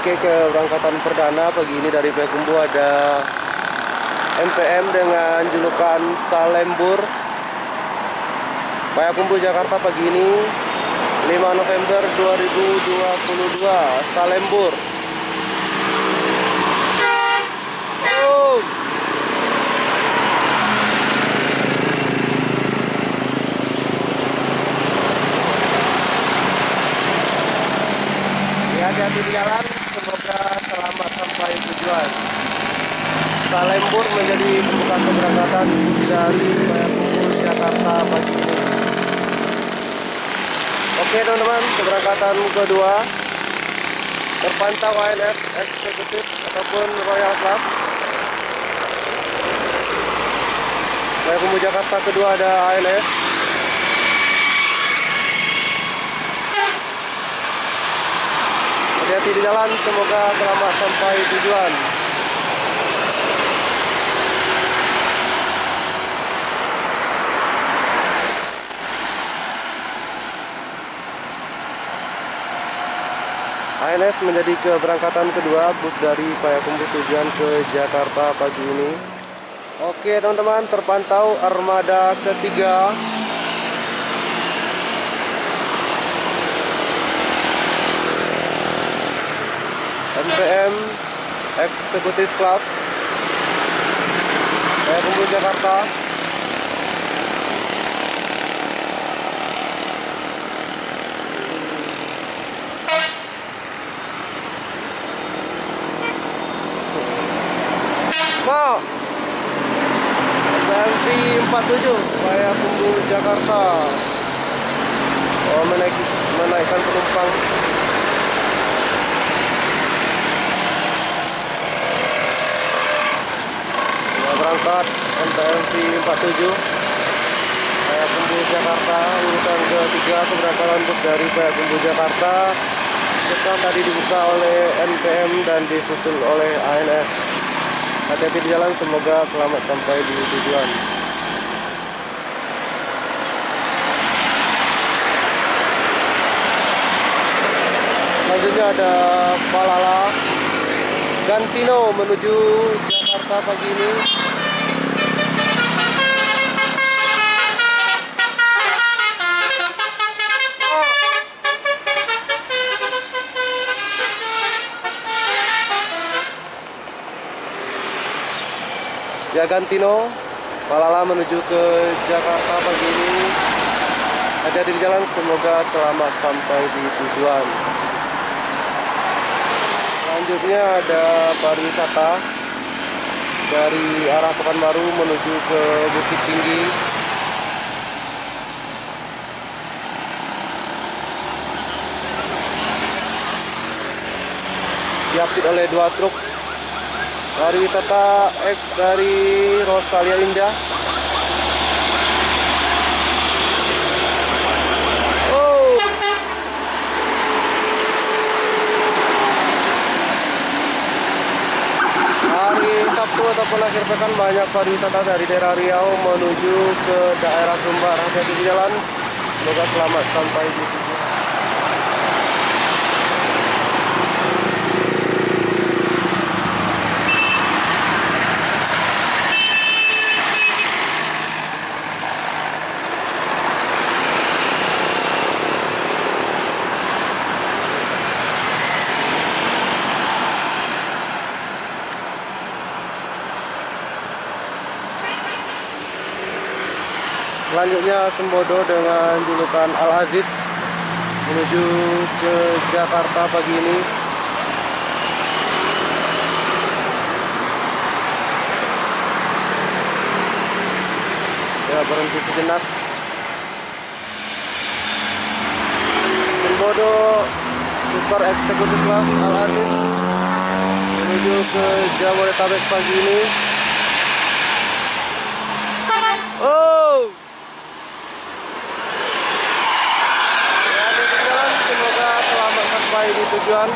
Oke, keberangkatan perdana pagi ini dari Payakumbuh ada MPM dengan julukan Salembur. Payakumbuh Jakarta pagi ini 5 November 2022, Salembur. Oh. Hati-hati di jalan, semoga selamat sampai tujuan. Salembur menjadi pembuka keberangkatan dari Payakumbuh Jakarta pagi ini. Oke teman-teman, keberangkatan kedua terpantau ANS Eksekutif ataupun Royal Class. Payakumbuh Jakarta kedua ada ANS. Hati-hati di jalan, semoga selamat sampai tujuan. ANS menjadi keberangkatan kedua bus dari Payakumbuh tujuan ke Jakarta pagi ini. Oke teman-teman, terpantau armada ketiga MPM Eksekutif Kelas Payakumbuh Jakarta. Mau MV 47 Payakumbuh Jakarta. Oh, menaikkan penumpang. Berangkat MPMV 47 Payakumbuh Jakarta, urutan ketiga keberangkatan bus dari Payakumbuh Jakarta. Sekarang tadi dibuka oleh NPM dan disusul oleh ANS. Hati-hati di jalan, semoga selamat sampai di tujuan. Selanjutnya ada Palala Gantino menuju Jakarta pagi ini. Ya, Gantino, Palala menuju ke Jakarta pagi ini. Hati-hati di jalan, semoga selamat sampai di tujuan. Selanjutnya ada pariwisata dari arah Pekanbaru menuju ke Bukit Tinggi. Diapit oleh 2 truk pariwisata X dari Rosalia Indah. Oh. Hari Sabtu ataupun akhir pekan banyak pariwisata dari daerah Riau menuju ke daerah Sumbar. Hati-hati di jalan, semoga selamat sampai di tujuan. Selanjutnya Sembodo dengan julukan Al Aziz menuju ke Jakarta pagi ini. Ya, berhenti sejenak. Sembodo Super Eksekutif Kelas Al Aziz menuju ke Jabodetabek pagi ini. Oh. Sampai di tujuan.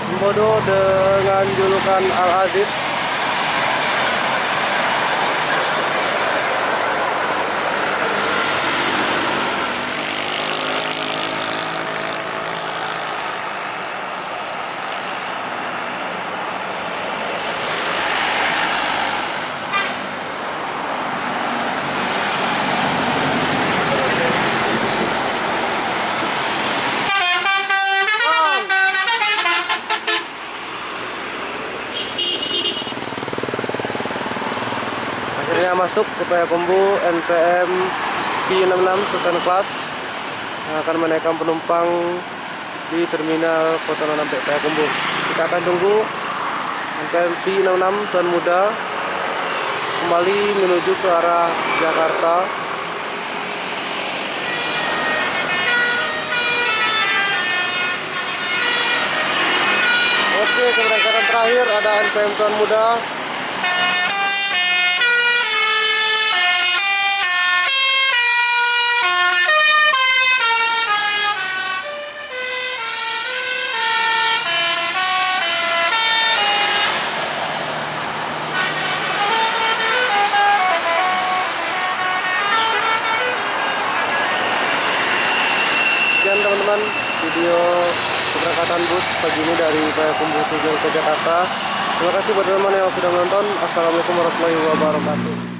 Sembodo dengan julukan Al Aziz. masuk ke Payakumbuh NPM P66 Sultan Kelas yang akan menaikkan penumpang di terminal Kota Nanampe Payakumbuh. Kita akan tunggu NPM P66 Tuan Muda kembali menuju ke arah Jakarta. Oke, keberangkatan terakhir ada NPM Tuan Muda. Sekian teman-teman video keberangkatan bus pagi ini dari Payakumbuh tujuan ke Jakarta. Terima kasih buat teman-teman yang sudah menonton. Assalamualaikum warahmatullahi wabarakatuh.